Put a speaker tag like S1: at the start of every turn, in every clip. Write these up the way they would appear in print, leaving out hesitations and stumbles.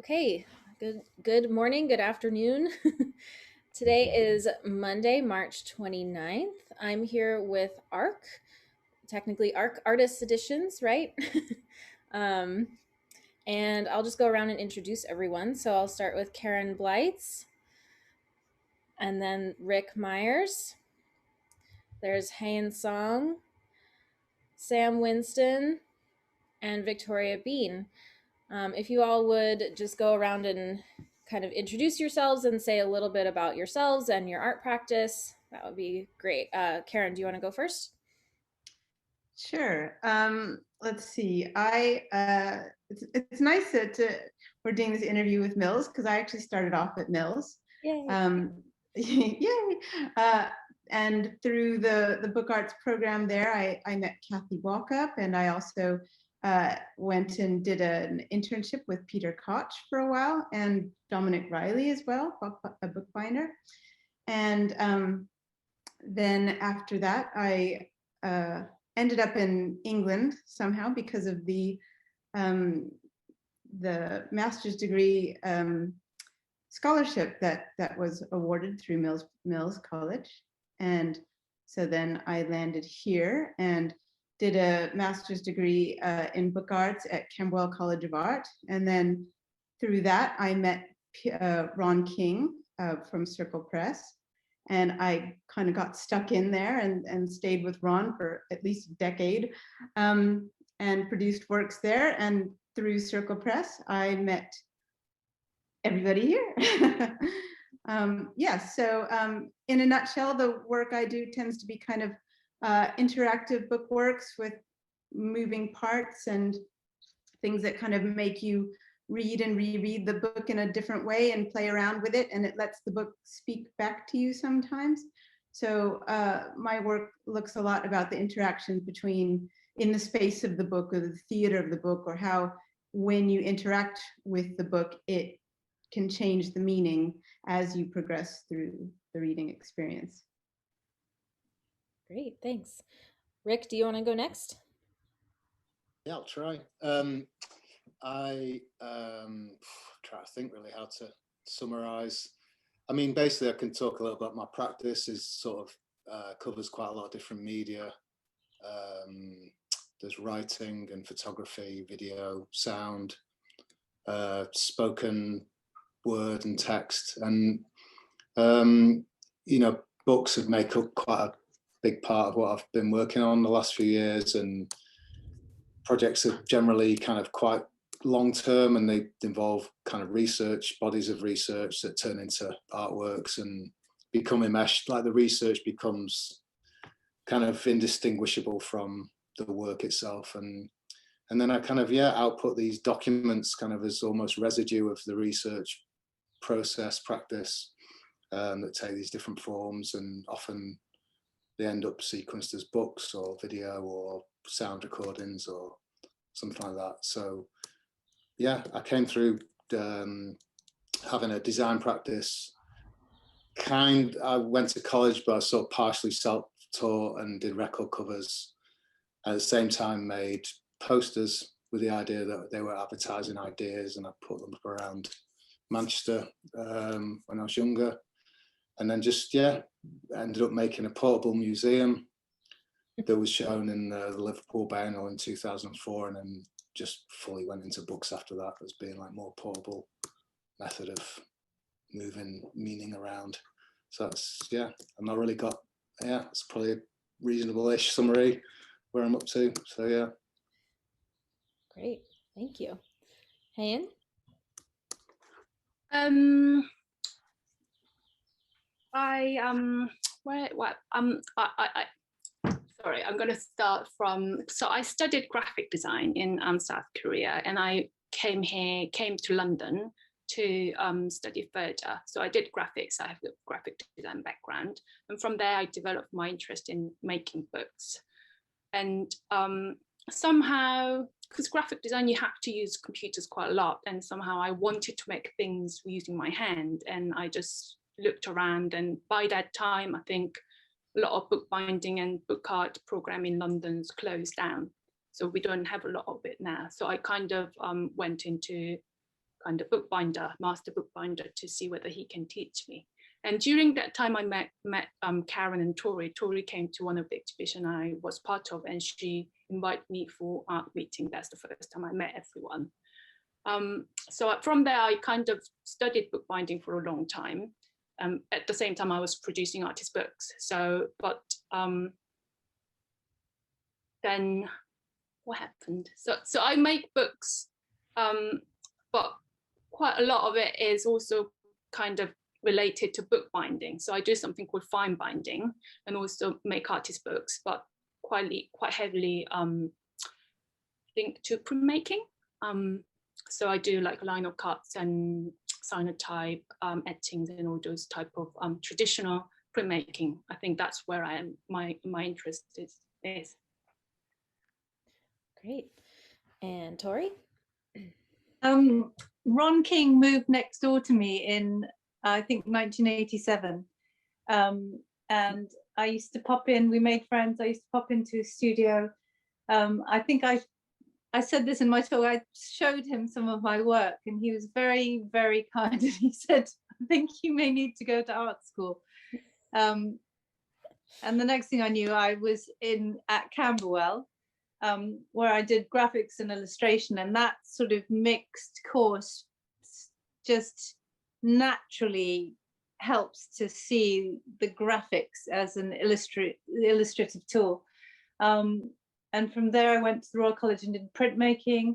S1: Okay, good morning, good afternoon. Today is Monday, March 29th. I'm here with ARC, technically ARC Artists Editions, right? um, and I'll just go around and introduce everyone. So I'll start with Karen Blights, and then Rick Myers. There's Hayen Song, Sam Winston, and Victoria Bean. If you all would just go around and kind of introduce yourselves and say a little bit about yourselves and your art practice, that would be great. Karen, do you want to go first?
S2: Sure. Let's see. It's nice that we're doing this interview with Mills because I actually started off at Mills.
S1: Yay.
S2: Yay! And through the book arts program there, I met Kathy Walkup, and I also went and did an internship with Peter Koch for a while, and Dominic Riley as well, a bookbinder. And then after that, I ended up in England somehow because of the master's degree scholarship that was awarded through Mills College. And so then I landed here and did a master's degree in book arts at Camberwell College of Art. And then through that, I met Ron King from Circle Press. And I kind of got stuck in there and stayed with Ron for at least a decade and produced works there. And through Circle Press, I met everybody here. So in a nutshell, the work I do tends to be kind of interactive book works with moving parts and things that kind of make you read and reread the book in a different way and play around with it, and it lets the book speak back to you sometimes. So my work looks a lot about the interactions between in the space of the book or the theater of the book, or how when you interact with the book, it can change the meaning as you progress through the reading experience.
S1: Great, thanks. Rick, do you want to go next?
S3: Yeah, I'll try. I try to think really how to summarize. I mean, basically, I can talk a little about my practice. Is sort of covers quite a lot of different media. There's writing and photography, video, sound, spoken word and text, and books have made up quite a big part of what I've been working on the last few years, and projects are generally kind of quite long term, and they involve kind of research, bodies of research that turn into artworks and become enmeshed. Like the research becomes kind of indistinguishable from the work itself, and then I kind of output these documents kind of as almost residue of the research process practice that take these different forms, and often they end up sequenced as books or video or sound recordings or something like that. So yeah, I came through having a design practice. I went to college, but I sort of partially self-taught and did record covers. At the same time, made posters with the idea that they were advertising ideas, and I put them up around Manchester when I was younger. And then just, ended up making a portable museum that was shown in the Liverpool Biennial in 2004, and then just fully went into books after that as being like more portable method of moving meaning around. So that's, I've not really got, it's probably a reasonable-ish summary where I'm up to. So yeah.
S1: Great, thank you. Hayen?
S4: Sorry, I'm going to start from, so I studied graphic design in South Korea, and I came to London to study further. So I did graphics, I have a graphic design background. And from there, I developed my interest in making books. And somehow, because graphic design, you have to use computers quite a lot. And somehow I wanted to make things using my hand. And I just looked around, and by that time, I think a lot of bookbinding and book art program in London's closed down. So we don't have a lot of it now. So I kind of went into kind of bookbinder, master bookbinder, to see whether he can teach me. And during that time, I met Karen and Tori. Tori came to one of the exhibition I was part of, and she invited me for art meeting. That's the first time I met everyone. So from there, I kind of studied bookbinding for a long time. At the same time, I was producing artist books. So, but then what happened? So I make books, but quite a lot of it is also kind of related to bookbinding. So I do something called fine binding and also make artist books, but quite heavily linked to printmaking. So I do like lino cuts and cyanotype etchings and all those type of traditional printmaking. I think that's where I am. My interest is.
S1: Great. And Tori?
S5: Ron King moved next door to me in, I think, 1987. And I used to pop in, we made friends, I used to pop into his studio. I think I said this in my talk, I showed him some of my work and he was very, very kind. And he said, I think you may need to go to art school. And the next thing I knew, I was at Camberwell, where I did graphics and illustration, and that sort of mixed course just naturally helps to see the graphics as an illustrative tool. And from there, I went to the Royal College and did printmaking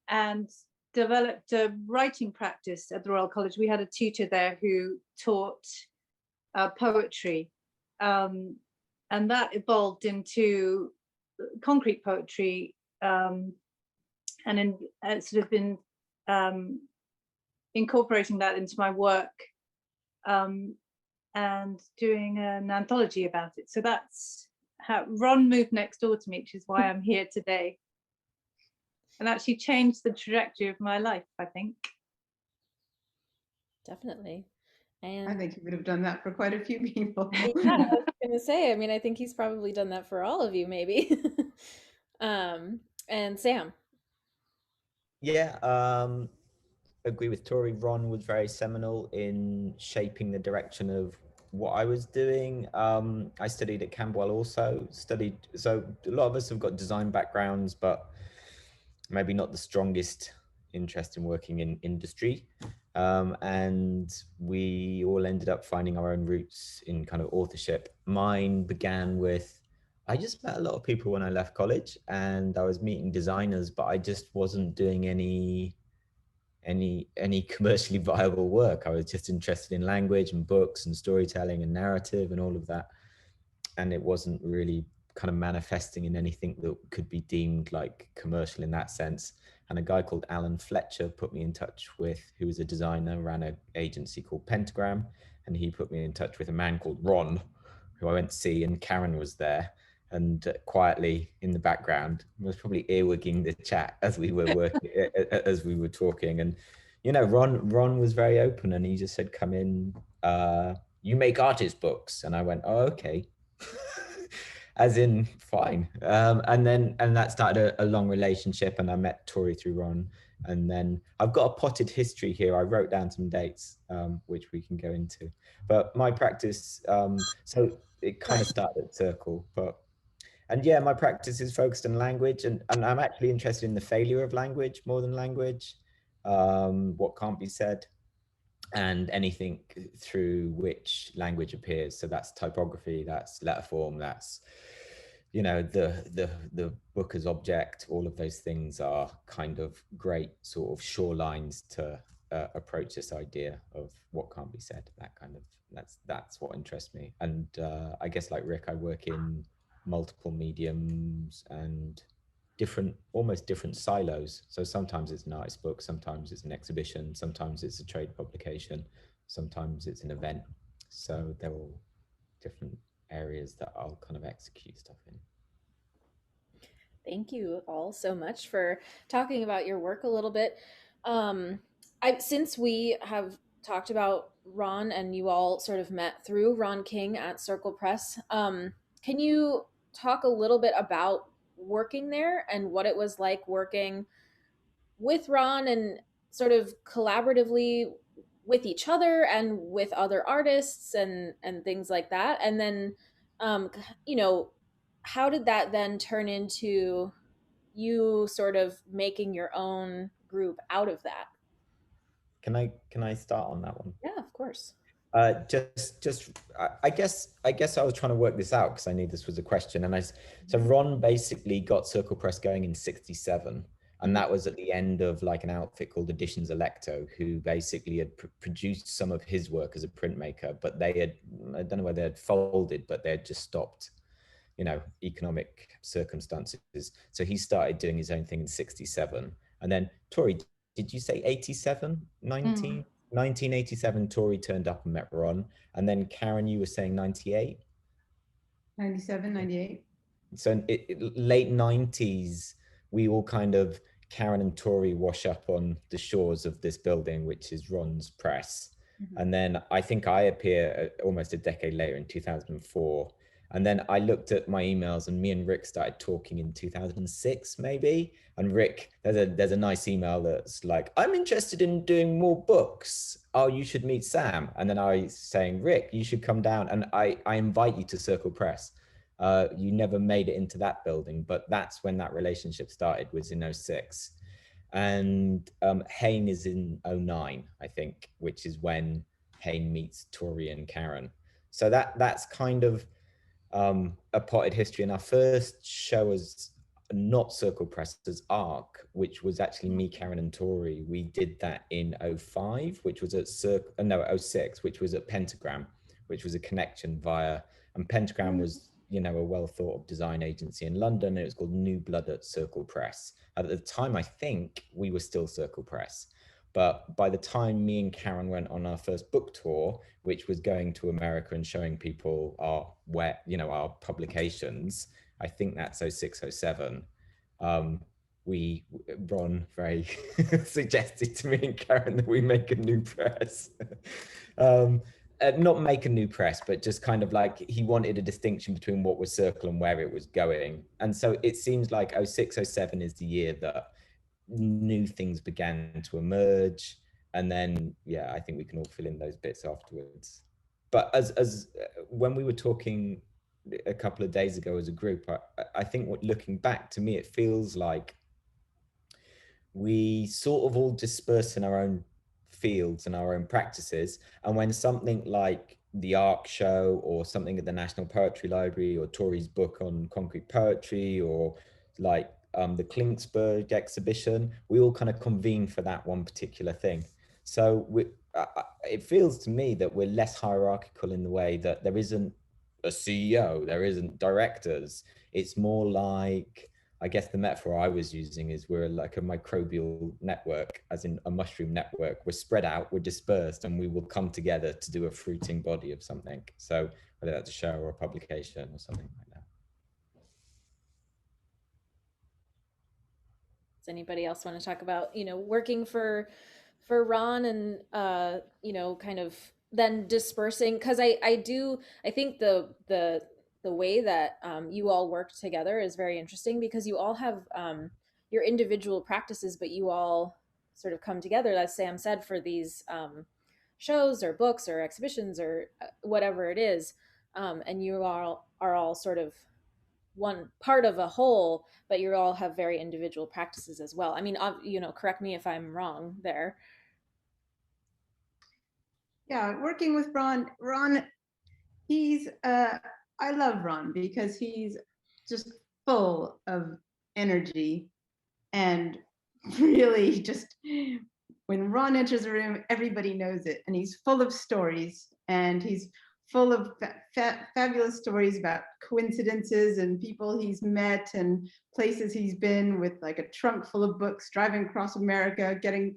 S5: and developed a writing practice at the Royal College. We had a tutor there who taught poetry, and that evolved into concrete poetry, and sort of been incorporating that into my work, and doing an anthology about it. So that's how Ron moved next door to me, which is why I'm here today, and actually changed the trajectory of my life, I think.
S1: Definitely. And
S2: I think he would have done that for quite a few people.
S1: yeah, I was gonna say, I mean, I think he's probably done that for all of you, maybe. And Sam.
S6: Yeah, agree with Tori. Ron was very seminal in shaping the direction of what I was doing. I studied at Camberwell also, so a lot of us have got design backgrounds, but maybe not the strongest interest in working in industry. And we all ended up finding our own roots in kind of authorship. Mine began with, I just met a lot of people when I left college and I was meeting designers, but I just wasn't doing any commercially viable work. I was just interested in language and books and storytelling and narrative and all of that. And it wasn't really kind of manifesting in anything that could be deemed like commercial in that sense. And a guy called Alan Fletcher put me in touch with, who was a designer, ran an agency called Pentagram. And he put me in touch with a man called Ron, who I went to see, and Karen was there. And quietly in the background was probably earwigging the chat as we were working, as we were talking. And, you know, Ron was very open and he just said, come in, you make artist books. And I went, oh, okay. As in, fine. And that started a long relationship, and I met Tori through Ron. And then I've got a potted history here. I wrote down some dates, which we can go into. But my practice, so it kind of started at Circle, and yeah, my practice is focused on language, and I'm actually interested in the failure of language more than language, what can't be said, and anything through which language appears. So that's typography, that's letter form, that's, you know, the book as object. All of those things are kind of great sort of shorelines to approach this idea of what can't be said. That kind of, that's what interests me. And I guess like Rick, I work in multiple mediums and almost different silos. So sometimes it's an artist book, sometimes it's an exhibition, sometimes it's a trade publication, sometimes it's an event. So they're all different areas that I'll kind of execute stuff in.
S1: Thank you all so much for talking about your work a little bit. Since we have talked about Ron and you all sort of met through Ron King at Circle Press, can you talk a little bit about working there and what it was like working with Ron, and sort of collaboratively with each other and with other artists and things like that. And then you know, how did that then turn into you sort of making your own group out of that?
S6: Can I start on that one?
S1: Yeah, of course.
S6: I guess I was trying to work this out because I knew this was a question, and so Ron basically got Circle Press going in '67, and that was at the end of like an outfit called Editions Electo, who basically had produced some of his work as a printmaker, but they had, I don't know whether they had folded, but they had just stopped, you know, economic circumstances. So he started doing his own thing in '67, and then Tori, did you say 87, 1987, Tori turned up and met Ron. And then Karen, you were saying 98?
S2: 97, 98.
S6: So late 90s, we all kind of, Karen and Tori wash up on the shores of this building, which is Ron's press. And then I think I appear almost a decade later in 2004. And then I looked at my emails, and me and Rick started talking in 2006, maybe. And Rick, there's a nice email that's like, I'm interested in doing more books. Oh, you should meet Sam. And then I was saying, Rick, you should come down, and I invite you to Circle Press. You never made it into that building, but that's when that relationship started, was in '06. And Hayne is in '09, I think, which is when Hayne meets Tori and Karen. So that's kind of a potted history. And our first show was not Circle Press, as Arc, which was actually me, Karen, and Tori. We did that in '05, which was at '06, which was at Pentagram, which was a connection via, and Pentagram was, you know, a well thought of design agency in London. It was called New Blood at Circle Press. At the time, I think we were still Circle Press. But by the time me and Karen went on our first book tour, which was going to America and showing people our publications, I think that's '06, '07. Ron very suggested to me and Karen that we make a new press. Not make a new press, but just kind of like, he wanted a distinction between what was Circle and where it was going. And so it seems like '06, '07 is the year that new things began to emerge. And then, yeah, I think we can all fill in those bits afterwards. But as when we were talking a couple of days ago as a group, I think looking back, to me, it feels like we sort of all disperse in our own fields and our own practices. And when something like the ARC show, or something at the National Poetry Library, or Tori's book on concrete poetry, or like the Klinksberg exhibition, we all kind of convene for that one particular thing. So it feels to me that we're less hierarchical in the way that there isn't a CEO, there isn't directors. It's more like, I guess the metaphor I was using is we're like a microbial network, as in a mushroom network. We're spread out, we're dispersed, and we will come together to do a fruiting body of something. So whether that's a show or a publication or something like that.
S1: Does anybody else want to talk about, you know, working for Ron and you know, kind of then dispersing? Because I think the way that you all work together is very interesting, because you all have your individual practices, but you all sort of come together, as Sam said, for these shows or books or exhibitions or whatever it is, and you all are all sort of one part of a whole, but you all have very individual practices as well. I mean, you know, correct me if I'm wrong there.
S2: Yeah, working with Ron, he's, I love Ron because he's just full of energy, and really just, when Ron enters a room, everybody knows it, and he's full of stories, and he's full of fabulous stories about coincidences and people he's met and places he's been, with like a trunk full of books, driving across America, getting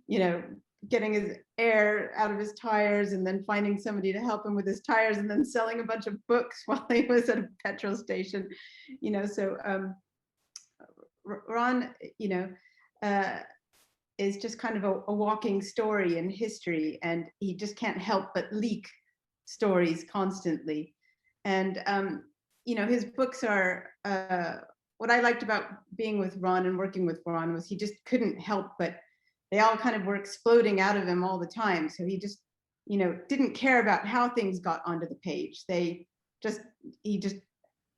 S2: his air out of his tires, and then finding somebody to help him with his tires, and then selling a bunch of books while he was at a petrol station, you know. So Ron, you know, is just kind of a walking story in history, and he just can't help but leak stories constantly. And you know, his books are, what I liked about being with Ron and working with Ron was he just couldn't help but they all kind of were exploding out of him all the time. So he just, you know, didn't care about how things got onto the page. He just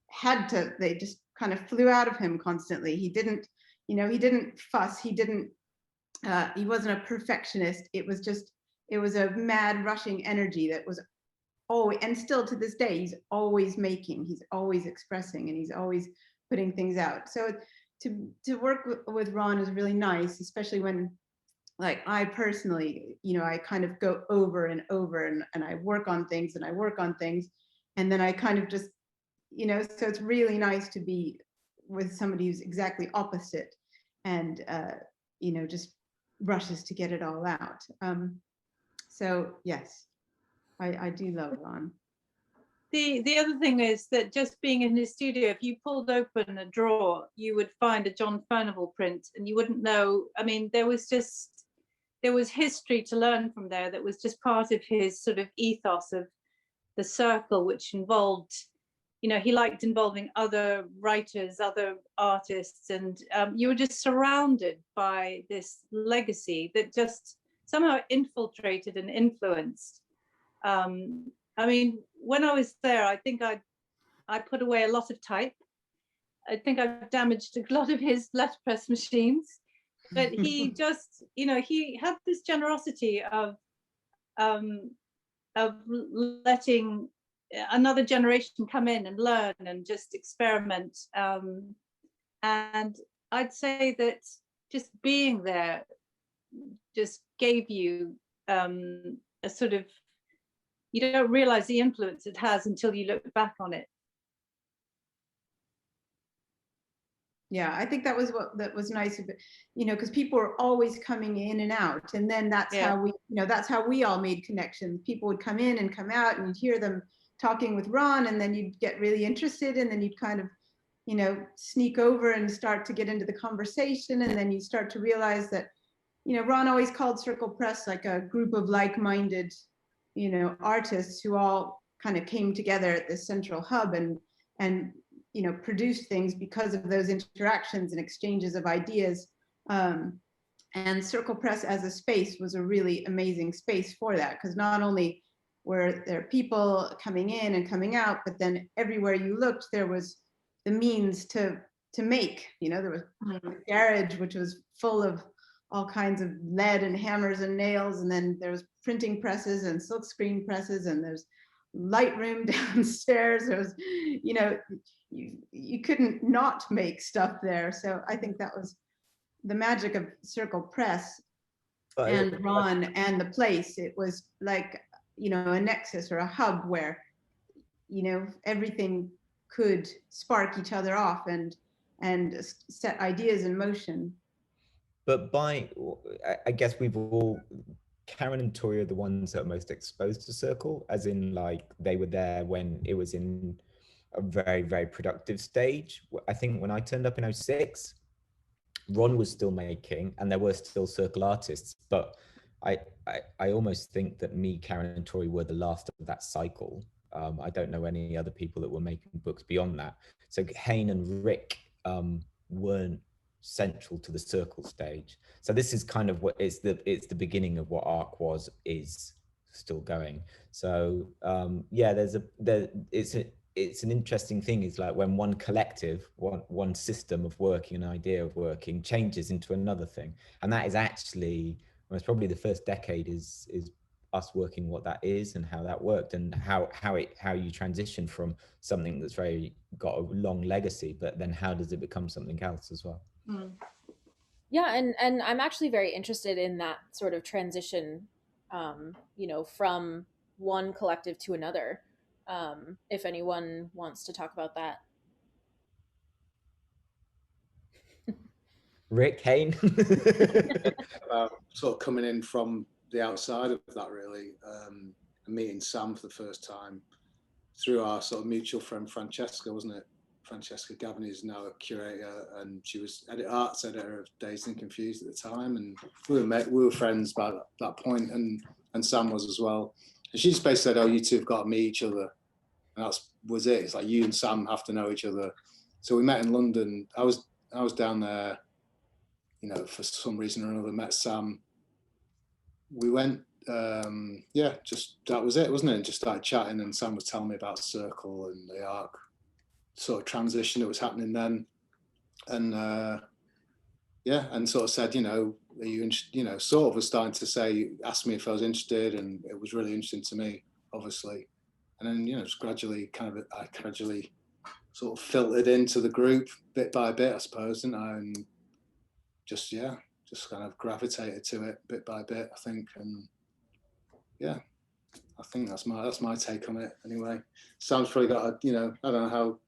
S2: had to, they just kind of flew out of him constantly. He didn't, you know, he didn't fuss. He wasn't a perfectionist. It was a mad rushing energy that was always, and still to this day, he's always making, he's always expressing, and he's always putting things out. So to work with Ron is really nice, especially when, like, I personally, you know, I kind of go over and over and I work on things and I work on things, and then I kind of just, you know, so it's really nice to be with somebody who's exactly opposite and, you know, just rushes to get it all out. So yes, I do love Ron.
S5: The other thing is that just being in his studio, if you pulled open a drawer, you would find a John Furnival print, and you wouldn't know. I mean, there was history to learn from there that was just part of his sort of ethos of the circle, which involved, you know, he liked involving other writers, other artists, and you were just surrounded by this legacy that just somehow infiltrated and influenced. I mean, when I was there, I think I put away a lot of type. I think I've damaged a lot of his letterpress machines, but he just, you know, he had this generosity of letting another generation come in and learn and just experiment. And I'd say that just being there just gave you a sort of, you don't realize the influence it has until you look back on it.
S2: Yeah, I think that was nice of it, you know, because people were always coming in and out, and then that's how we, you know, that's how we all made connections. People would come in and come out, and you'd hear them talking with Ron, and then you'd get really interested, and then you'd kind of, you know, sneak over and start to get into the conversation, and then you start to realize that, you know, Ron always called Circle Press like a group of like-minded, you know, artists who all kind of came together at this central hub and you know, produced things because of those interactions and exchanges of ideas. And Circle Press as a space was a really amazing space for that, because not only were there people coming in and coming out, but then everywhere you looked, there was the means to make, you know, there was a garage, which was full of all kinds of lead and hammers and nails. And then there was printing presses and silk screen presses, and there's Lightroom downstairs. There was, you know, you couldn't not make stuff there. So I think that was the magic of Circle Press and Ron and the place. It was like, you know, a nexus or a hub where, you know, everything could spark each other off and set ideas in motion.
S6: But I guess we've all, Karen and Tori are the ones that are most exposed to Circle, as in, like, they were there when it was in a very, very productive stage. I think when I turned up in 2006, Ron was still making, and there were still Circle artists, but I almost think that me, Karen and Tori were the last of that cycle. I don't know any other people that were making books beyond that. So Hayne and Rick weren't central to the Circle stage. So this is kind of what it's the beginning of what ARC is still going. So yeah, it's an interesting thing. Is like when one collective, one system of working, an idea of working changes into another thing, and that is actually, well, it's probably the first decade is us working what that is and how that worked, and how you transition from something that's got a long legacy, but then how does it become something else as well.
S1: Yeah, and I'm actually very interested in that sort of transition, you know, from one collective to another. If anyone wants to talk about that.
S6: Rick, Hayne.
S3: Sort of coming in from the outside of that, really, and meeting Sam for the first time through our sort of mutual friend Francesca, wasn't it? Francesca Gavin is now a curator, and she was arts editor of Dazed and Confused at the time, and we were friends by that point, and Sam was as well. And she just basically said, "Oh, you two have got to meet each other," and that was it. It's like, you and Sam have to know each other. So we met in London. I was down there you know, for some reason or another, met Sam. We went, yeah, just that was it, wasn't it? And just started chatting, and Sam was telling me about Circle and the ARC sort of transition that was happening then, and yeah, and sort of said, you know, are you you know, sort of was starting to say, asked me if I was interested, and it was really interesting to me, obviously, and then, you know, just gradually I gradually sort of filtered into the group bit by bit, I suppose, didn't I? And just, yeah, just kind of gravitated to it bit by bit, I think, and yeah, I think that's my take on it anyway. Sam's probably got a, you know, I don't know how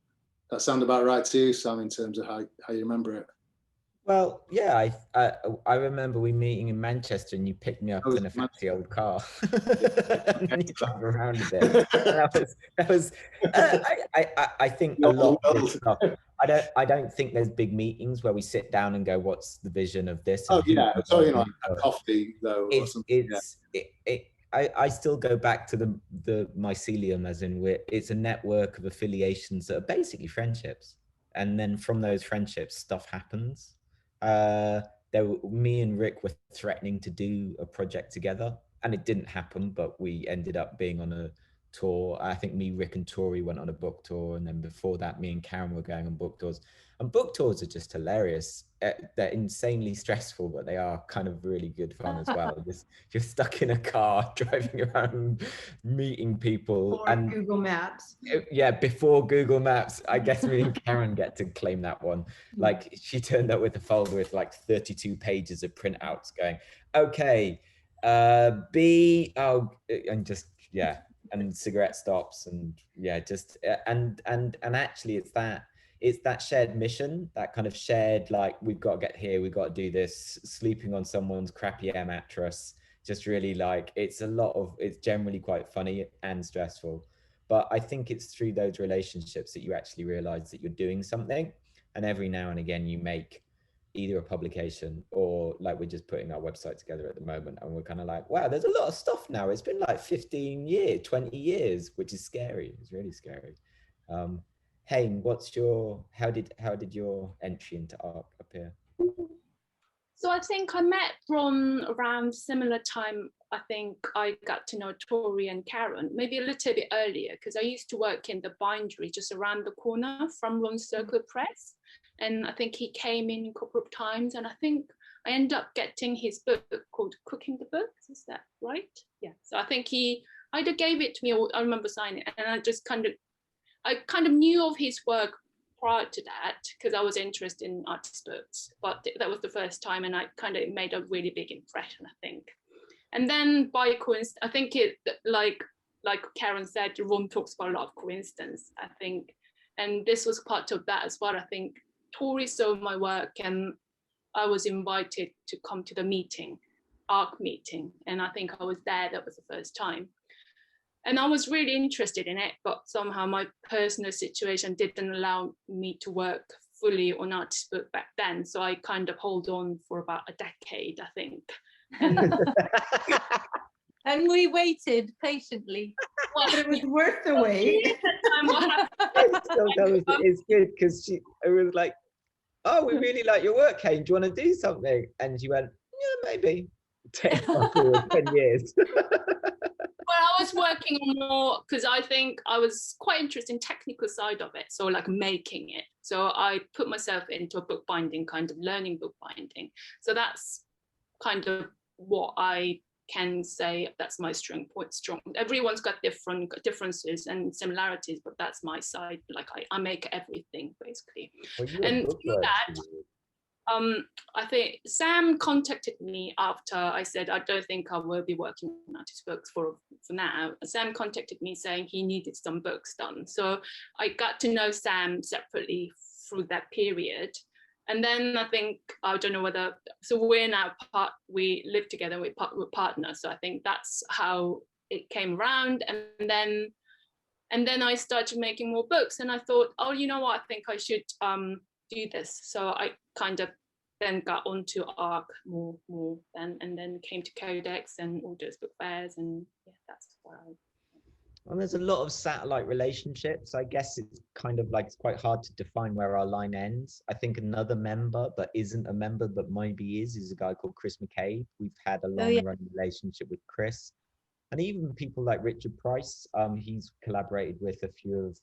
S3: that sound about right to you, Sam, in terms of how you remember it.
S6: Well, yeah, I remember we meeting in Manchester, and you picked me up in a fancy old car, and then you drove around a bit. That was. I think a lot of this stuff. I don't think there's big meetings where we sit down and go, "What's the vision of this?"
S3: Oh yeah, so you know, a coffee though.
S6: I still go back to the mycelium, as in it's a network of affiliations that are basically friendships, and then from those friendships, stuff happens. Me and Rick were threatening to do a project together, and it didn't happen, but we ended up being on a tour. I think me, Rick, and Tori went on a book tour, and then before that, me and Karen were going on book tours. And book tours are just hilarious. They're insanely stressful, but they are kind of really good fun as well. You're stuck in a car driving around, meeting people, and
S2: Google Maps.
S6: Yeah, before Google Maps. I guess me and Karen get to claim that one. Like, she turned up with a folder with like 32 pages of printouts going, okay, and just, yeah, and cigarette stops, and yeah, just, and actually it's that shared mission, that kind of shared, like, we've got to get here, we've got to do this, sleeping on someone's crappy air mattress, just really, like, it's generally quite funny and stressful. But I think it's through those relationships that you actually realize that you're doing something. And every now and again, you make either a publication, or like we're just putting our website together at the moment, and we're kind of like, wow, there's a lot of stuff now. It's been like 15 years, 20 years, which is scary. It's really scary. Hayne, how did your entry into ARC appear?
S4: So I think I met from around similar time. I think I got to know Tori and Karen, maybe a little bit earlier, because I used to work in the bindery just around the corner from Ron Circle Press. And I think he came in a couple of times, and I think I ended up getting his book called Cooking the Books. Is that right? Yeah. So I think he either gave it to me, or I remember signing it, and I kind of knew of his work prior to that, because I was interested in artist books, but that was the first time, and I kind of made a really big impression, I think. And then by coincidence, I think it, like Karen said, Ron talks about a lot of coincidence, I think, and this was part of that as well. I think Tori saw my work, and I was invited to come to the meeting, ARC meeting, and I think I was there. That was the first time. And I was really interested in it, but somehow my personal situation didn't allow me to work fully on artist book back then. So I kind of hold on for about a decade, I think.
S5: And we waited patiently.
S2: Well, it was worth the wait.
S6: It's good, because it was like, oh, we really like your work, Hayne. Do you want to do something? And she went, yeah, maybe. 10 years.
S4: Well, I was working on more, because I think I was quite interested in technical side of it, so like making it. So I put myself into a bookbinding, kind of learning bookbinding. So that's kind of what I can say, that's my strong point. Everyone's got different differences and similarities, but that's my side. Like I make everything basically.
S6: Well,
S4: and through that, I think Sam contacted me after I said I don't think I will be working on artist books for now. Sam contacted me saying he needed some books done. So I got to know Sam separately through that period. And then I think, I don't know whether, so we're now we live together, we're partners. So I think that's how it came around. And then I started making more books, and I thought, oh, you know what, I think I should do this. So I kind of then got onto ARC more then, and then came to Codex and all those book fairs, and yeah, that's what I.
S6: And there's a lot of satellite relationships. I guess it's kind of like, it's quite hard to define where our line ends. I think another member that isn't a member but maybe is a guy called Chris Mccabe. We've had a
S5: Oh
S6: long
S5: yeah.
S6: running relationship with Chris. And even people like Richard Price, he's collaborated with a few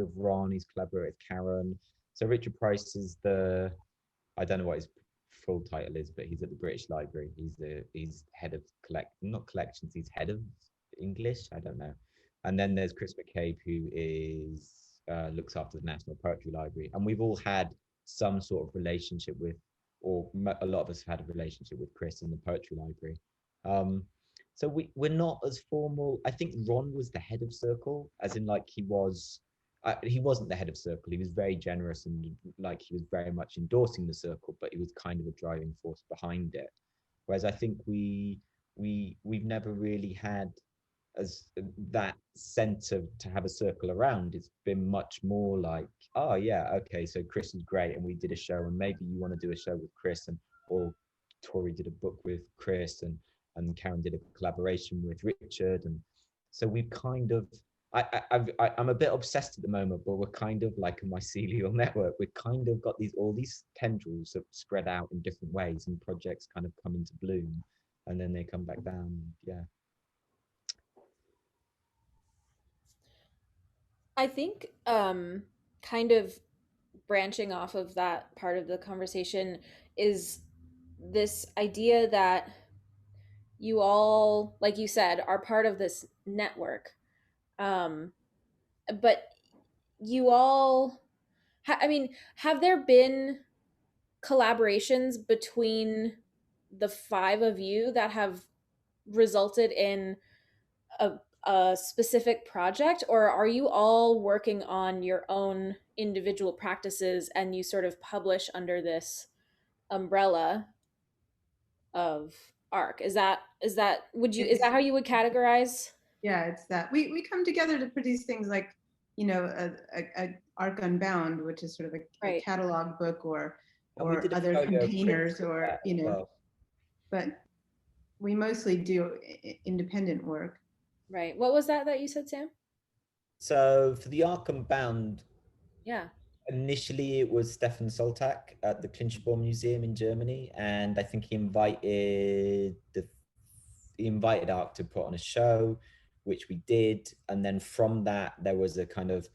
S6: of Ron, he's collaborated with Karen. So Richard Price is I don't know what his full title is, but he's at the British Library. He's head of not collections, he's head of English, I don't know. And then there's Chris Mccabe, who is looks after the National Poetry Library. And we've all had some sort of relationship with, or a lot of us have had a relationship with Chris in the Poetry Library. So we're not as formal. I think Ron was the head of Circle, as in like he wasn't the head of Circle. He was very generous and like he was very much endorsing the Circle, but he was kind of a driving force behind it. Whereas I think we've never really had as that sense of to have a circle around. It's been much more like, oh yeah, okay, so Chris is great and we did a show and maybe you want to do a show with Chris, and or Tori did a book with Chris and Karen did a collaboration with Richard, and so we've kind of I'm a bit obsessed at the moment, but we're kind of like a mycelial network. We've kind of got all these tendrils that spread out in different ways, and projects kind of come into bloom, and then they come back down. Yeah.
S1: I think kind of branching off of that part of the conversation is this idea that you all, like you said, are part of this network. Um, but you all, I mean, have there been collaborations between the five of you that have resulted in a specific project, or are you all working on your own individual practices and you sort of publish under this umbrella of ARC? Is that is that how you would categorize?
S2: Yeah, it's that we come together to produce things like, you know, a Arc Unbound, which is sort of a catalog book, or other containers, or you know, well. But we mostly do independent work.
S1: Right. What was that you said, Sam?
S6: So for the Arc Unbound,
S1: yeah,
S6: initially it was Stefan Soltak at the Klinschbohr Museum in Germany, and I think he invited Arc to put on a show, which we did, and then from that there was a kind of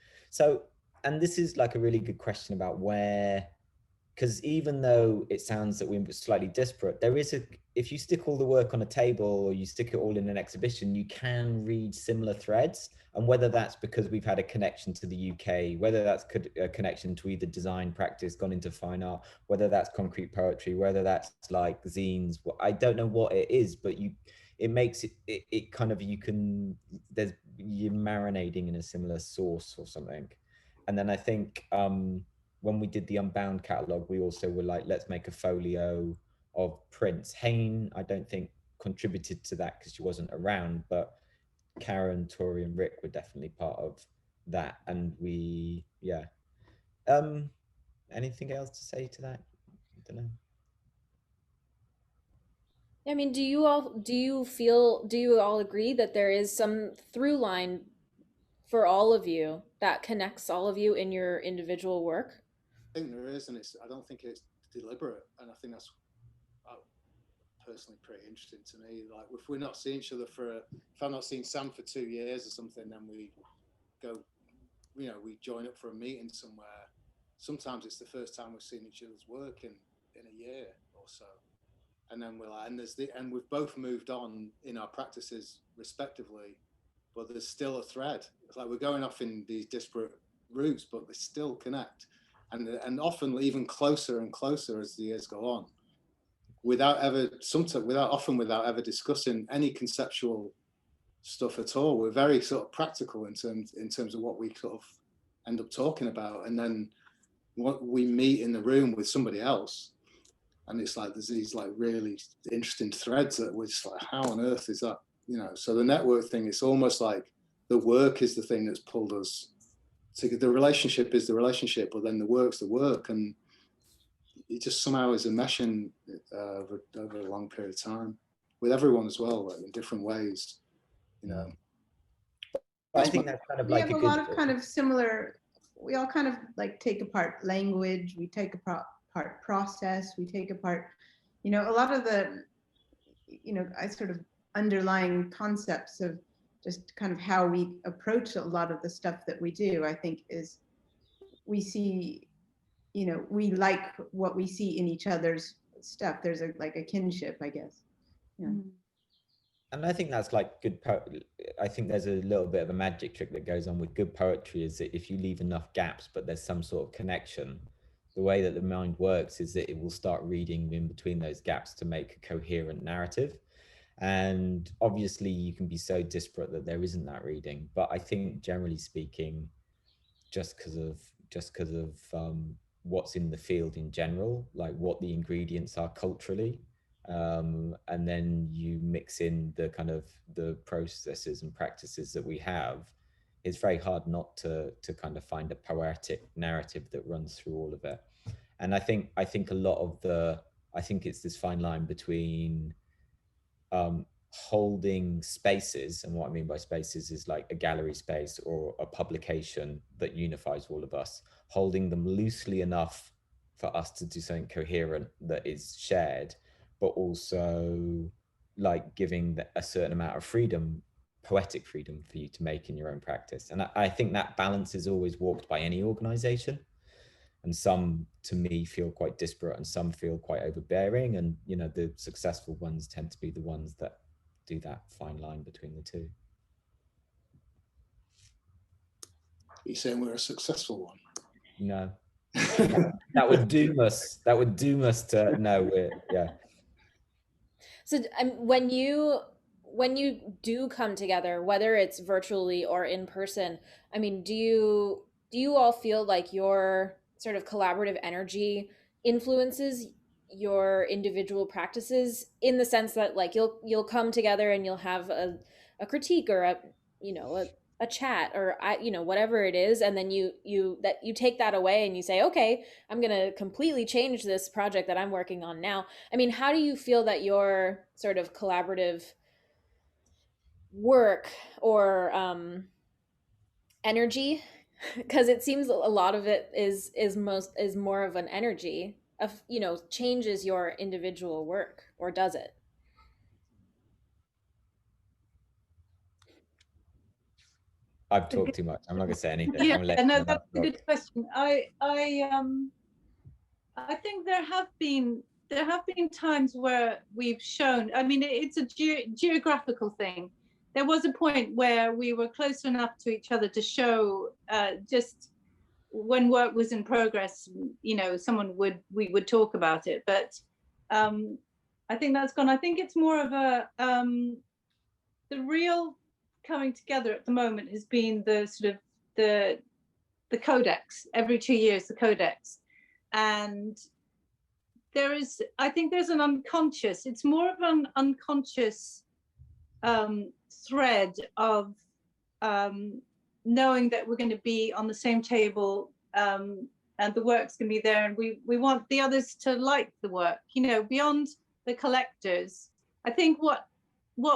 S6: and this is like a really good question about where, because even though it sounds that we're slightly disparate, there is if you stick all the work on a table or you stick it all in an exhibition, you can read similar threads. And whether that's because we've had a connection to the UK, whether that's a connection to either design practice gone into fine art, whether that's concrete poetry, whether that's like zines, I don't know what it is, but it makes it kind of, you're marinating in a similar sauce or something. And then I think when we did the Unbound catalogue, we also were like, let's make a folio of prints. Hayne, I don't think contributed to that because she wasn't around, but Karen, Tori, and Rick were definitely part of that. And yeah. Anything else to say to that? I don't know.
S1: I mean, do you all agree that there is some through line for all of you that connects all of you in your individual work?
S3: I think there is, and I don't think it's deliberate, and I think that's personally pretty interesting to me. Like, if we're not seeing each other if I've not seen Sam for 2 years or something, then we go, you know, we join up for a meeting somewhere. Sometimes it's the first time we've seen each other's work in a year or so, and then we're like, and we've both moved on in our practices respectively, but there's still a thread. It's like we're going off in these disparate routes, but they still connect, and often even closer and closer as the years go on, without ever discussing any conceptual stuff at all. We're very sort of practical in terms of what we sort of end up talking about, and then what we meet in the room with somebody else, and it's like there's these like really interesting threads that we're just like, how on earth is that? You know, so the network thing, it's almost like the work is the thing that's pulled us. So the relationship is the relationship, but then the work's the work, and it just somehow is a meshing over a long period of time with everyone as well, like in different ways, you know.
S6: But I
S3: That's
S6: think
S3: my-
S6: that's kind of
S2: We
S6: like
S2: have
S6: a
S2: a
S6: good
S2: lot of kind of similar, we all kind of like take apart language, we take apart process, we take apart, you know, a lot of the, you know, I sort of underlying concepts of just kind of how we approach a lot of the stuff that we do, I think is we see, you know, we like what we see in each other's stuff. There's a like a kinship, I guess. Yeah.
S6: And I think that's like good I think there's a little bit of a magic trick that goes on with good poetry, is that if you leave enough gaps but there's some sort of connection, the way that the mind works is that it will start reading in between those gaps to make a coherent narrative. And obviously you can be so disparate that there isn't that reading, but I think generally speaking, just because of what's in the field in general, like what the ingredients are culturally, and then you mix in the kind of the processes and practices that we have, it's very hard not to kind of find a poetic narrative that runs through all of it. And I think a lot of I think it's this fine line between holding spaces, and what I mean by spaces is like a gallery space or a publication that unifies all of us, holding them loosely enough for us to do something coherent that is shared, but also like giving a certain amount of freedom, poetic freedom, for you to make in your own practice. And I think that balance is always walked by any organization. And some, to me, feel quite disparate and some feel quite overbearing. And, you know, the successful ones tend to be the ones that do that fine line between the two.
S3: Are you saying we're a successful one?
S6: No. That would doom us. That would doom us to no. Yeah.
S1: So when you do come together, whether it's virtually or in person, I mean, do you all feel like your sort of collaborative energy influences your individual practices, in the sense that like you'll come together and you'll have a critique or a, you know, a chat or you know, whatever it is, and then you take that away and you say, okay, I'm gonna completely change this project that I'm working on now. I mean, how do you feel that your sort of collaborative work or energy, because it seems a lot of it is more of an energy of, you know, changes your individual work, or does it?
S6: I've talked too much. I'm not gonna say anything.
S5: Yeah,
S6: I'm gonna let
S5: no,
S6: someone
S5: that's
S6: else
S5: a good
S6: talk.
S5: question. I think there have been times where we've shown, I mean, it's a geographical thing. There was a point where we were close enough to each other to show, just when work was in progress, you know, we would talk about it. But I think that's gone. I think it's more of a, the real coming together at the moment has been the sort of the codex. Every 2 years, the codex. And I think there's an unconscious, it's more of an unconscious thread of knowing that we're going to be on the same table, and the work's going to be there, and we want the others to like the work, you know, beyond the collectors. I think what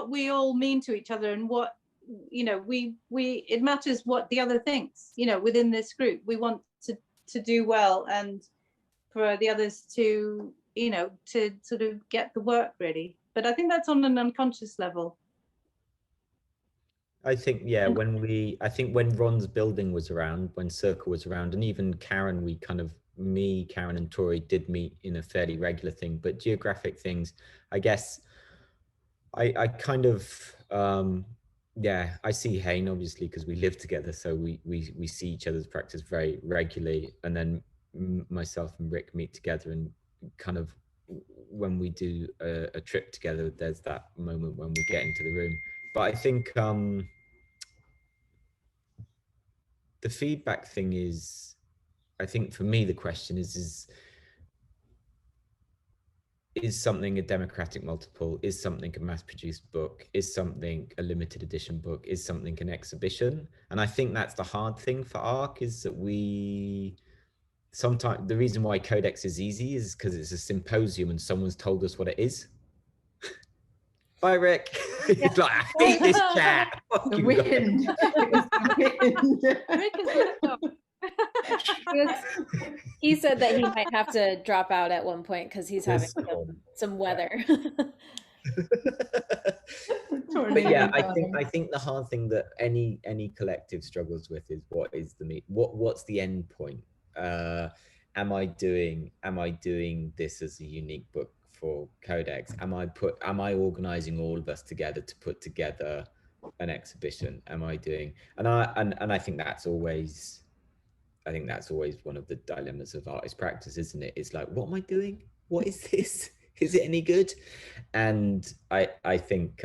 S5: we all mean to each other, and what, you know, it matters what the other thinks, you know, within this group. We want to do well, and for the others to, you know, to sort of get the work ready. But I think that's on an unconscious level.
S6: I think, yeah, I think when Ron's building was around, when Circle was around, and even Karen, Karen and Tori did meet in a fairly regular thing, but geographic things, I guess, I kind of, yeah, I see Hayne obviously because we live together, so we see each other's practice very regularly, and then myself and Rick meet together, and kind of when we do a trip together, there's that moment when we get into the room. But I think the feedback thing is, I think for me the question is something a democratic multiple? Is something a mass-produced book? Is something a limited edition book? Is something an exhibition? And I think that's the hard thing for ARC, is that sometimes the reason why Codex is easy is because it's a symposium and someone's told us what it is. Bye, Rick. He's like, I hate this chat.
S2: The wind.
S5: Rick has left off.
S1: He said that he might have to drop out at one point because he's having some weather.
S6: But yeah, I think the hard thing that any collective struggles with is what's the end point? Am I doing this as a unique book for Codex? Am I organizing all of us together to put together an exhibition? Am I doing, and I think that's always one of the dilemmas of artist practice, isn't it? It's like, what am I doing? What is this? Is it any good? And I think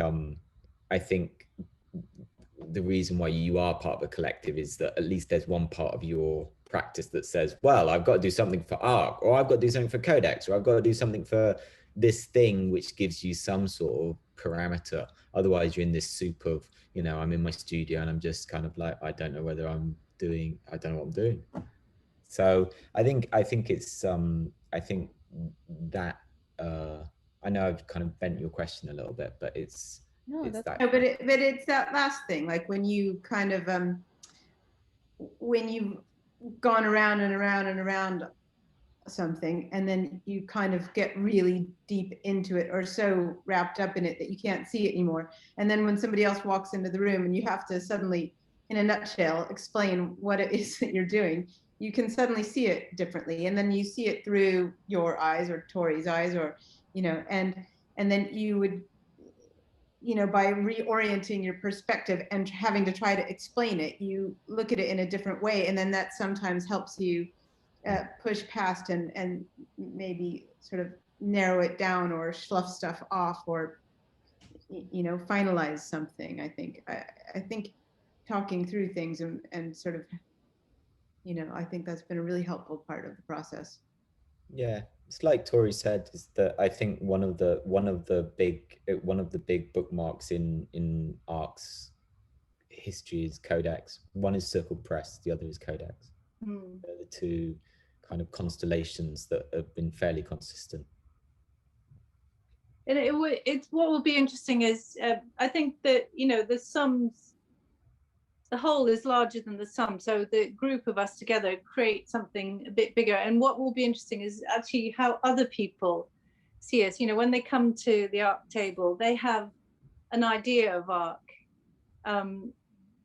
S6: the reason why you are part of a collective is that at least there's one part of your practice that says, well, I've got to do something for ARC, or I've got to do something for Codex, or I've got to do something for this thing, which gives you some sort of parameter. Otherwise, you're in this soup of, I'm in my studio and I'm just kind of like, I don't know what I'm doing. So I think it's I think that I know I've kind of bent your question a little bit, but it's that.
S2: No, but it's that last thing, like when you kind of when you've gone around and around and around something, and then you kind of get really deep into it or so wrapped up in it that you can't see it anymore. And then when somebody else walks into the room and you have to suddenly, in a nutshell, explain what it is that you're doing, you can suddenly see it differently. And then you see it through your eyes or Tori's eyes, or, and then you would, by reorienting your perspective and having to try to explain it, you look at it in a different way. And then that sometimes helps you push past and maybe sort of narrow it down or slough stuff off, or finalize something. I think talking through things and sort of I think that's been a really helpful part of the process.
S6: Yeah, it's like Tori said, is that I think one of the big bookmarks in ARC's history is Codex. One is Circle Press, the other is Codex. They're the two kind of constellations that have been fairly consistent.
S5: And it's what will be interesting is I think that the whole is larger than the sum, so the group of us together create something a bit bigger. And what will be interesting is actually how other people see us. When they come to the ARC table, they have an idea of ARC,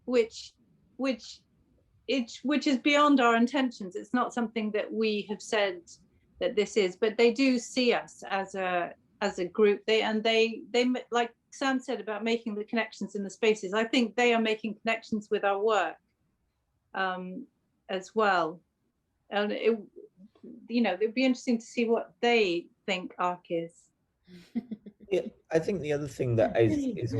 S5: which is beyond our intentions. It's not something that we have said that this is, but they do see us as a group. They like Sam said about making the connections in the spaces. I think they are making connections with our work as well. And it'd be interesting to see what they think ARC is.
S6: Yeah, I think the other thing that is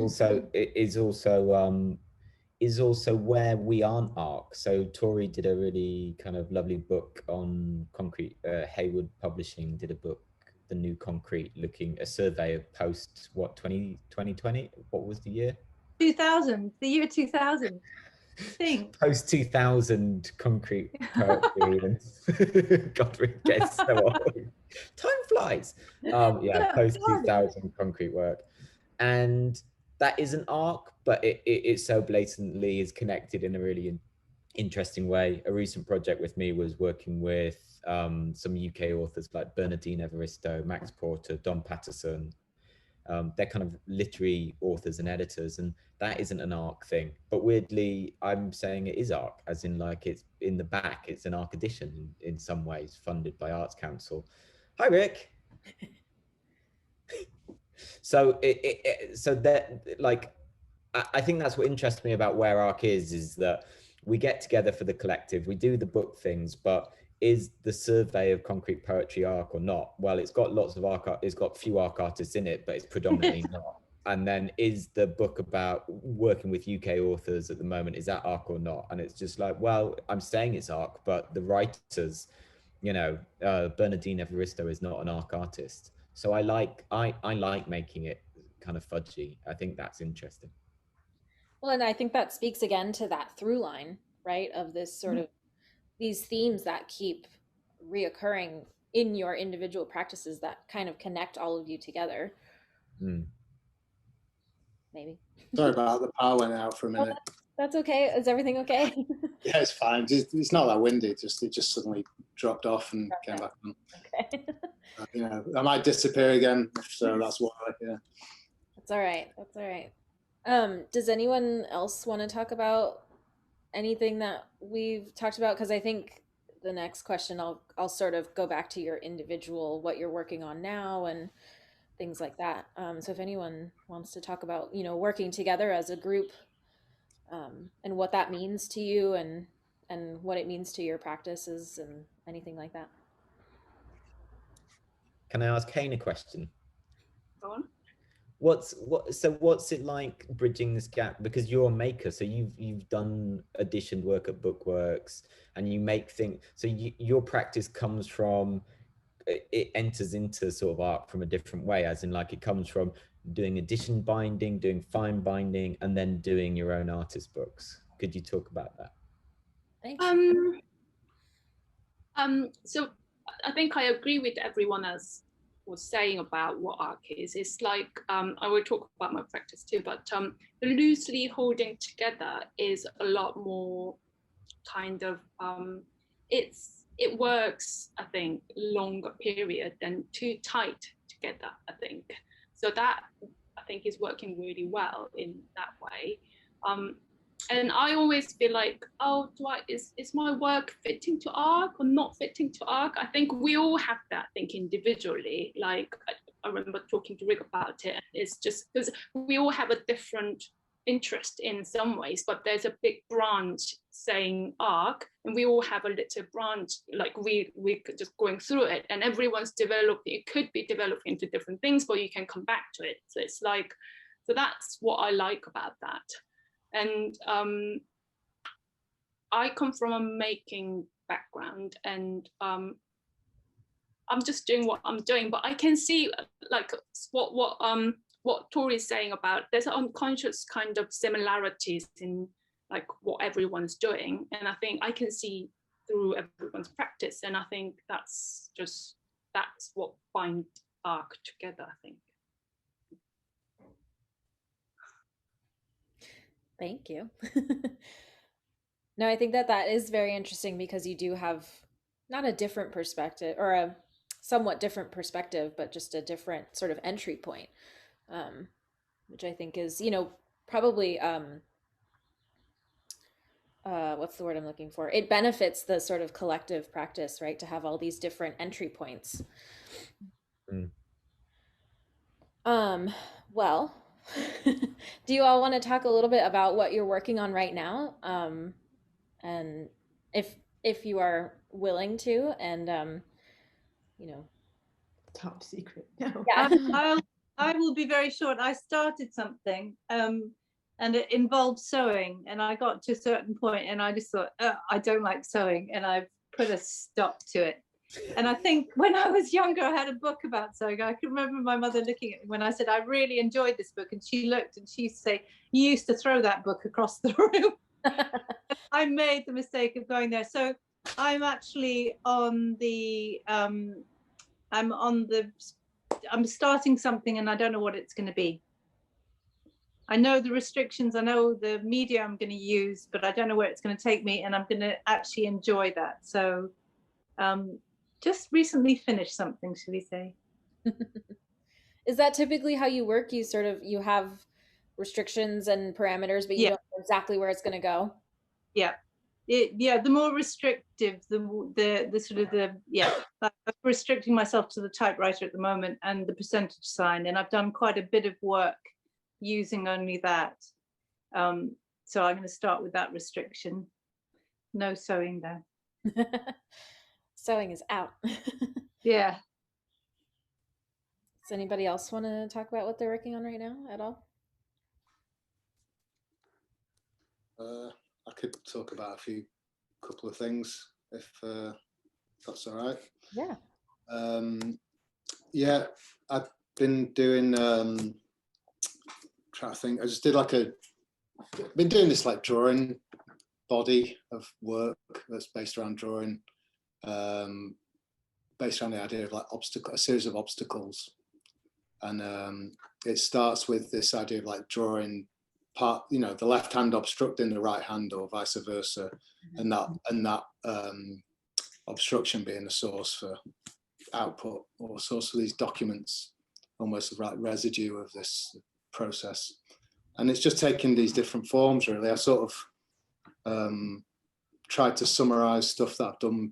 S6: also where we aren't ARC. So Tori did a really kind of lovely book on concrete. Hayward Publishing did a book, The New Concrete, a survey of post 2020. What was the year?
S5: 2000. The year 2000. Think.
S6: Post 2000 concrete poetry. And God, it gets so old. Time flies. Post 2000 concrete work, and that isn't ARC, but it so blatantly is connected in a really interesting way. A recent project with me was working with some UK authors like Bernardine Evaristo, Max Porter, Don Patterson. They're kind of literary authors and editors, and that isn't an ARC thing. But weirdly, I'm saying it is ARC, as in like it's in the back, it's an ARC edition in some ways, funded by Arts Council. Hi, Rick. So I think that's what interests me about where ARC is that we get together for the collective, we do the book things, but is the survey of concrete poetry ARC or not? Well, it's got lots of ARC, it's got few ARC artists in it, but it's predominantly not. And then is the book about working with UK authors at the moment, is that ARC or not? And it's just like, well, I'm saying it's ARC, but the writers, Bernardine Evaristo is not an ARC artist. So I like making it kind of fudgy. I think that's interesting.
S1: Well, and I think that speaks again to that through line, right? Of this sort of these themes that keep reoccurring in your individual practices that kind of connect all of you together. Maybe.
S3: Sorry about the power went out for a minute.
S1: That's okay. Is everything okay?
S3: Yeah, it's fine. It's not that windy. It just suddenly dropped off and came back on.
S1: Okay.
S3: You know, I might disappear again, so that's why. Yeah.
S1: That's all right. That's all right. Does anyone else want to talk about anything that we've talked about? Because I think the next question I'll sort of go back to your individual, what you're working on now and things like that. So if anyone wants to talk about, working together as a group, and what that means to you and what it means to your practices and anything like that.
S6: Can I ask Kane a question?
S4: Go on.
S6: What's it like bridging this gap, because you're a maker, so you've done edition work at Bookworks and you make things, so your practice comes from, it enters into sort of art from a different way, as in like it comes from doing edition binding, doing fine binding, and then doing your own artist books. Could you talk about that?
S1: Thanks.
S4: So I think I agree with everyone else was saying about what arc is. It's like, I will talk about my practice too, but the loosely holding together is a lot more kind of, it works, I think, longer period than too tight together, I think. So that, I think, is working really well in that way. And I always feel like, oh, is my work fitting to arc or not fitting to arc? I think we all have that, I think, individually. Like, I remember talking to Rick about it. It's just because we all have a different interest in some ways, but there's a big branch saying arc, and we all have a little branch, like we just going through it, and everyone's developing. It could be developing into different things, but you can come back to it. So it's like, so that's what I like about that. And I come from a making background, and I'm just doing what I'm doing, but I can see like what Tori's saying about there's unconscious kind of similarities in like what everyone's doing, and I think I can see through everyone's practice, and I think that's what binds arc together, I think.
S1: Thank you. No, I think that is very interesting because you do have not a different perspective or a somewhat different perspective, but just a different sort of entry point, which I think is, probably what's the word I'm looking for? It benefits the sort of collective practice, right? To have all these different entry points. Well, do you all want to talk a little bit about what you're working on right now? And if you are willing to, and
S2: Top secret. No.
S1: yeah.
S5: I will be very short. I started something, and it involved sewing, and I got to a certain point and I just thought, I don't like sewing, and I've put a stop to it. And I think when I was younger, I had a book about sewing. I can remember my mother looking at me when I said, I really enjoyed this book. And she looked and she used to say, you used to throw that book across the room. I made the mistake of going there. So I'm actually on the, I'm starting something and I don't know what it's going to be. I know the restrictions, I know the media I'm going to use, but I don't know where it's going to take me, and I'm going to actually enjoy that. So just recently finished something, should we say.
S1: Is that typically how you work? You have restrictions and parameters, but you don't know exactly where it's going to go?
S5: Yeah. The more restrictive, the sort of I'm restricting myself to the typewriter at the moment and the percentage sign, and I've done quite a bit of work using only that. So I'm going to start with that restriction. No sewing there.
S1: Sewing is out.
S5: Yeah.
S1: Does anybody else want to talk about what they're working on right now at all?
S3: I could talk about a couple of things if that's all right.
S1: Yeah.
S3: Yeah, I've been doing. Trying to think. I just did I've been doing this like drawing body of work that's based around drawing, based around the idea of like a series of obstacles, and it starts with this idea of like drawing part, you know, the left hand obstructing the right hand or vice versa, and that obstruction being the source for output or source for these documents, almost the right residue of this process. And it's just taking these different forms, really. I sort of tried to summarize stuff that I've done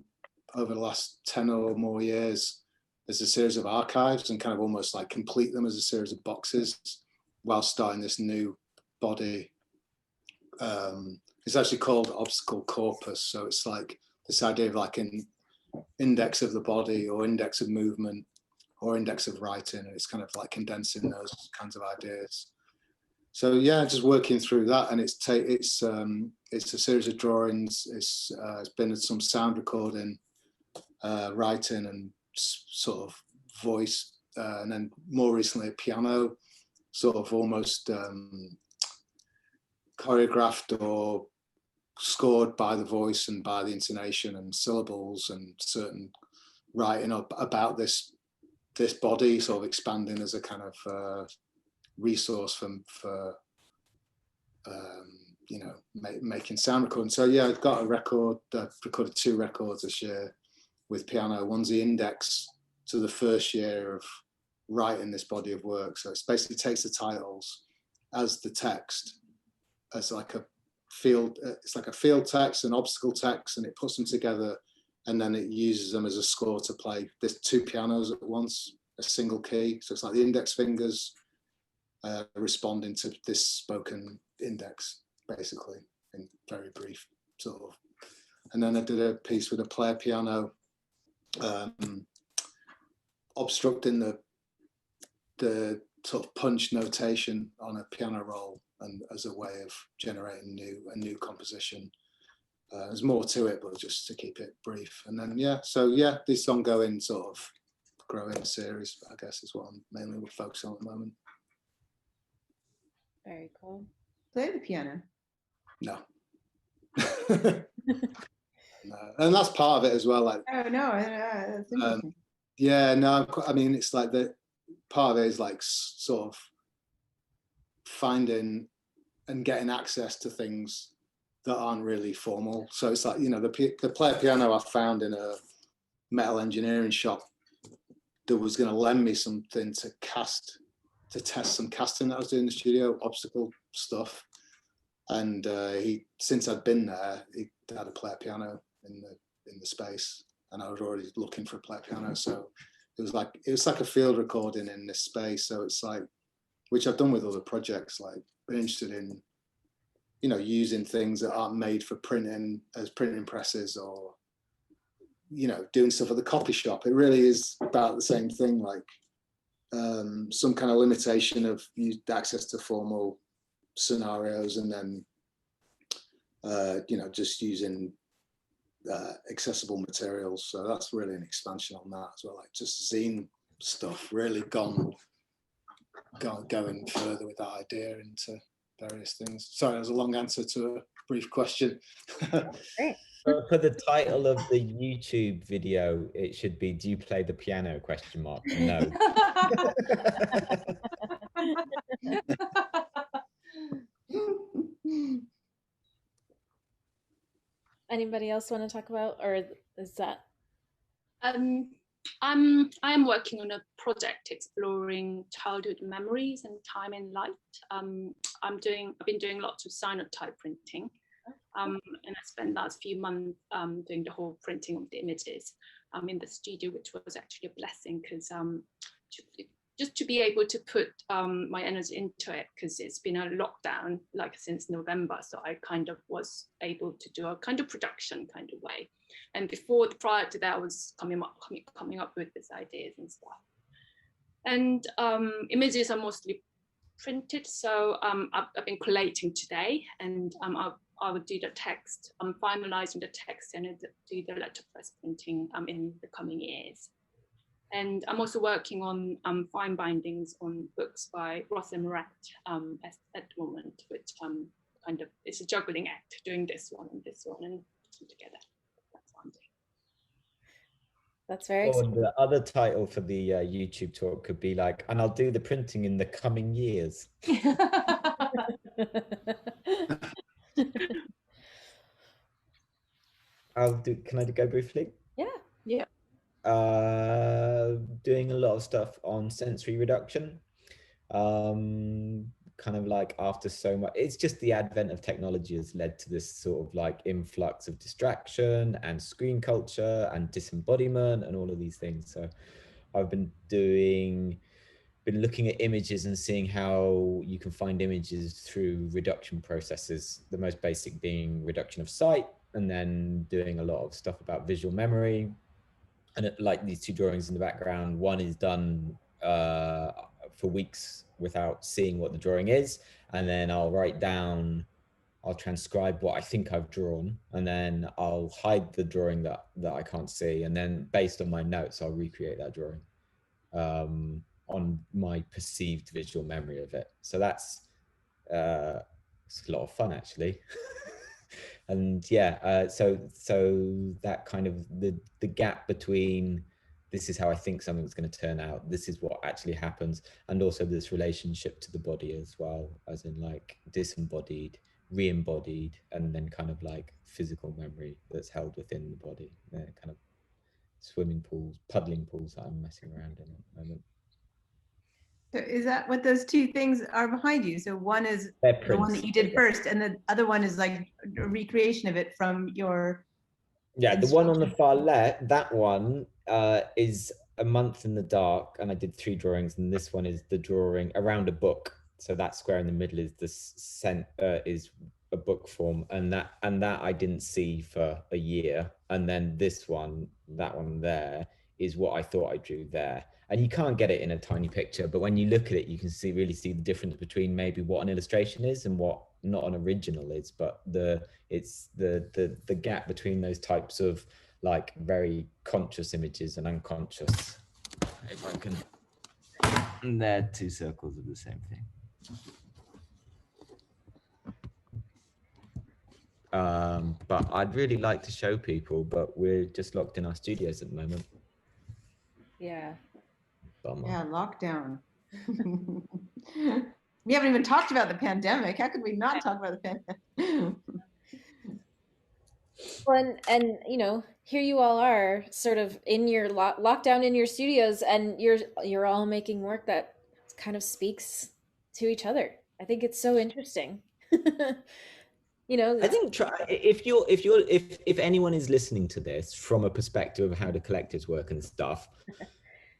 S3: over the last 10 or more years as a series of archives, and kind of almost like complete them as a series of boxes while starting this new body. It's actually called Obstacle Corpus. So it's like this idea of like an index of the body or index of movement or index of writing. And it's kind of like condensing those kinds of ideas. So yeah, just working through that, and it's a series of drawings. It's been some sound recording, writing, and sort of voice, and then more recently a piano, sort of almost choreographed or scored by the voice and by the intonation and syllables and certain writing up about this body, sort of expanding as a kind of resource for you know, making sound recording. So yeah, I've got a record. I've recorded 2 records this year with piano. One's the index to the first year of writing this body of work. So it basically takes the titles as the text, as like a field. It's like a field text, an obstacle text, and it puts them together, and then it uses them as a score to play. There's 2 pianos at once, a single key. So it's like the index fingers responding to this spoken index, basically, in very brief sort of. And then I did a piece with a player piano, obstructing the sort of punch notation on a piano roll, and as a way of generating a new composition. There's more to it, but just to keep it brief. And then yeah, so yeah, this ongoing sort of growing series, I guess, is what I'm mainly focusing on at the moment.
S1: Very cool.
S2: Play the piano.
S3: No. No. And that's part of it as well. Like,
S2: oh no, that's interesting.
S3: Yeah, no, I mean, it's like the part of it is like sort of finding and getting access to things that aren't really formal. So it's like, you know, the player piano I found in a metal engineering shop that was going to lend me something to test some casting that I was doing in the studio, obstacle stuff. And since I'd been there, he had a player piano in the space, and I was already looking for a player piano. So it was like a field recording in this space. So it's like, which I've done with other projects, like been interested in, you know, using things that aren't made for printing as printing presses, or, you know, doing stuff at the copy shop. It really is about the same thing, like some kind of limitation of access to formal scenarios, and then you know, just using accessible materials. So that's really an expansion on that as well, like just zine stuff, really going further with that idea into various things. Sorry, that was a long answer to a brief question.
S1: Great.
S6: For the title of the YouTube video, it should be, "Do you play the piano?" ? No.
S1: Anybody else want to talk about, or is that?
S4: I am working on a project exploring childhood memories and time in light. I've been doing lots of cyanotype printing, and I spent the last few months doing the whole printing of the images in the studio, which was actually a blessing, because just to be able to put my energy into it, because it's been a lockdown like since November, so I kind of was able to do a kind of production kind of way. And prior to that, I was coming up with these ideas and stuff. And images are mostly printed, so I've been collating today, and I would do the text. I'm finalizing the text and do the letterpress printing in the coming years. And I'm also working on fine bindings on books by Ross and Morat at the moment, which kind of, it's a juggling act, doing this one and putting together. That's what I'm doing.
S1: That's very
S6: Or
S1: exciting.
S6: the other title for the YouTube talk could be like, "And I'll do the printing in the coming years." Can I go briefly?
S1: Yeah.
S2: Yeah.
S6: Doing a lot of stuff on sensory reduction. Kind of like after so much, it's just the advent of technology has led to this sort of like influx of distraction and screen culture and disembodiment and all of these things. So I've been looking at images and seeing how you can find images through reduction processes, the most basic being reduction of sight, and then doing a lot of stuff about visual memory. And like these two drawings in the background, one is done for weeks without seeing what the drawing is, and then I'll transcribe what I think I've drawn, and then I'll hide the drawing that I can't see, and then based on my notes I'll recreate that drawing on my perceived visual memory of it. So that's it's a lot of fun actually. And yeah, so that kind of the gap between this is how I think something's going to turn out, this is what actually happens, and also this relationship to the body as well, as in like disembodied, re-embodied, and then kind of like physical memory that's held within the body. They're kind of swimming pools, puddling pools that I'm messing around in at the moment.
S2: So is that what those two things are behind you? So one is
S6: They're
S2: the one
S6: prints.
S2: that you did first, and the other one is like a recreation of it from your.
S6: Yeah, the one on the far left, that one is a month in the dark, and I did 3 drawings, and this one is the drawing around a book. So that square in the middle is is a book form, and that I didn't see for a year. And then this one, that one there, is what I thought I drew there. And you can't get it in a tiny picture, but when you look at it, you can really see the difference between maybe what an illustration is and what not an original is. But it's the gap between those types of like very conscious images and unconscious. If I can, and they're 2 circles of the same thing. But I'd really like to show people, but we're just locked in our studios at the moment.
S1: Yeah.
S6: Bummer.
S2: Yeah, lockdown. We haven't even talked about the pandemic. How could we not talk about the pandemic?
S1: Well, and you know, here you all are, sort of in your lockdown in your studios, and you're all making work that kind of speaks to each other. I think it's so interesting. You know,
S6: I think if anyone is listening to this from a perspective of how the collectives work and stuff,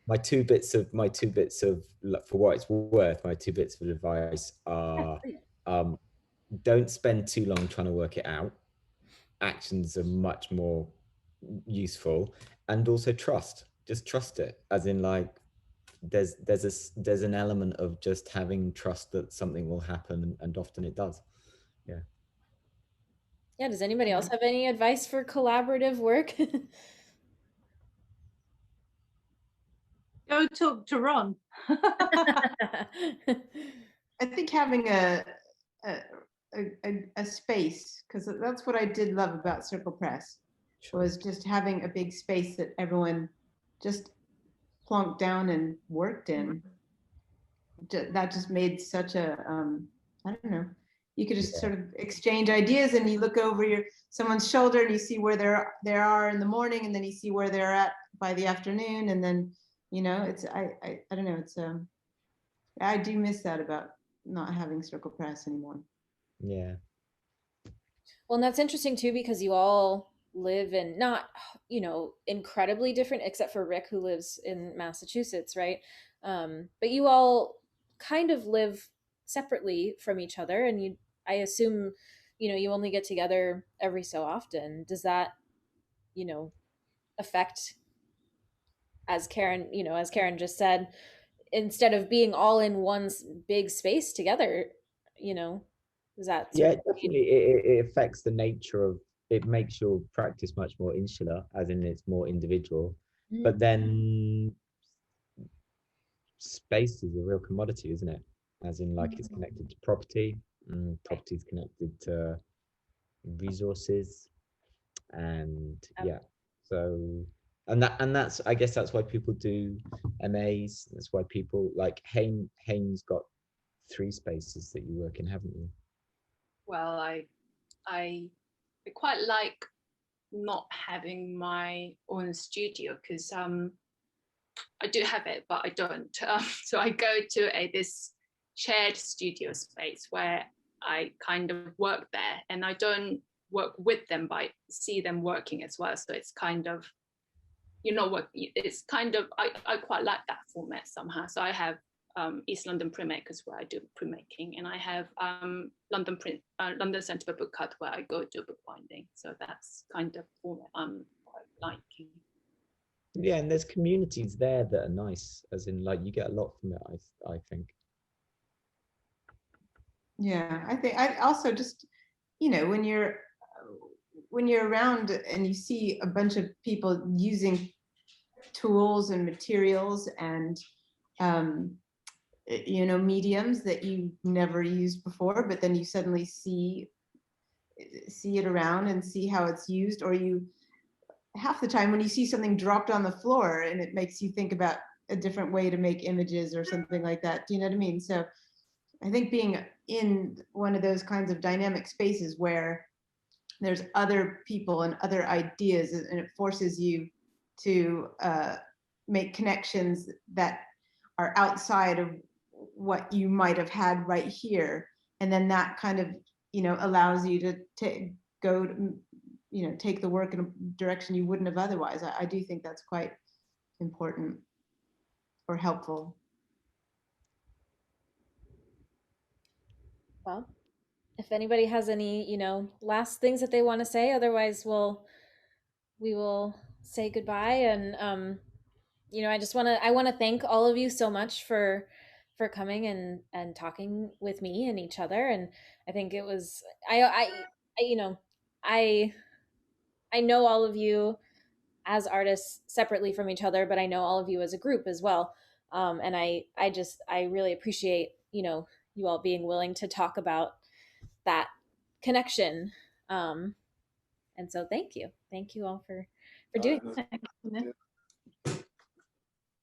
S6: my two bits of for what it's worth, my 2 bits of advice are don't spend too long trying to work it out. Actions are much more useful, and also just trust it, as in like there's an element of just having trust that something will happen, and often it does. Yeah.
S1: Yeah, does anybody else have any advice for collaborative work?
S5: Go talk to Ron.
S2: I think having a space, because that's what I did love about Circle Press, was just having a big space that everyone just plonked down and worked in. That just made such a I don't know, you could just sort of exchange ideas, and you look over someone's shoulder and you see where they are in the morning, and then you see where they're at by the afternoon, and then you know it's I don't know, it's I do miss that about not having Circle Press anymore.
S6: Yeah.
S1: Well, and that's interesting too, because you all live in not, you know, incredibly different, except for Rick, who lives in Massachusetts, right? But you all kind of live separately from each other, and I assume, you know, you only get together every so often. Does that, you know, affect, as Karen just said, instead of being all in one big space together, you know, does that sort
S6: Yeah,
S1: of
S6: definitely. It affects the nature of it, makes your practice much more insular, as in it's more individual.
S1: Mhm.
S6: But then space is a real commodity, isn't it? As in, like, it's connected to property, property is connected to resources, and yeah. So, and that's I guess that's why people do MAs. That's why people like Haynes got 3 spaces that you work in, haven't you?
S4: well, I quite like not having my own studio, because I do have it, but I don't. So I go to this shared studio space where I kind of work there, and I don't work with them, but I see them working as well. So it's kind of, it's kind of, I quite like that format somehow. So I have East London Printmakers where I do printmaking, and I have London Centre for Book Cut where I go do bookbinding. So that's kind of format I'm quite liking.
S6: Yeah, and there's communities there that are nice, as in like you get a lot from it, I think.
S2: Yeah, I think I also just, when you're around and you see a bunch of people using tools and materials and mediums that you never used before, but then you suddenly see it around and see how it's used, or you half the time when you see something dropped on the floor and it makes you think about a different way to make images or something like that. Do you know what I mean? So I think being in one of those kinds of dynamic spaces where there's other people and other ideas, and it forces you to make connections that are outside of what you might have had right here, and then that kind of allows you to go to, take the work in a direction you wouldn't have otherwise. I do think that's quite important or helpful.
S1: Well, if anybody has any, last things that they want to say, otherwise we will say goodbye. And I want to thank all of you so much for coming and talking with me and each other. And I think it was I I know all of you as artists separately from each other, but I know all of you as a group as well. And I really appreciate, you all being willing to talk about that connection. And so thank you all for doing that.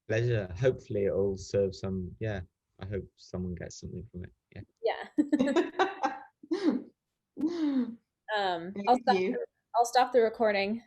S6: Pleasure. Hopefully it'll serve some, yeah, I hope someone gets something from it.
S1: Yeah.
S2: Thank you.
S1: I'll stop the recording.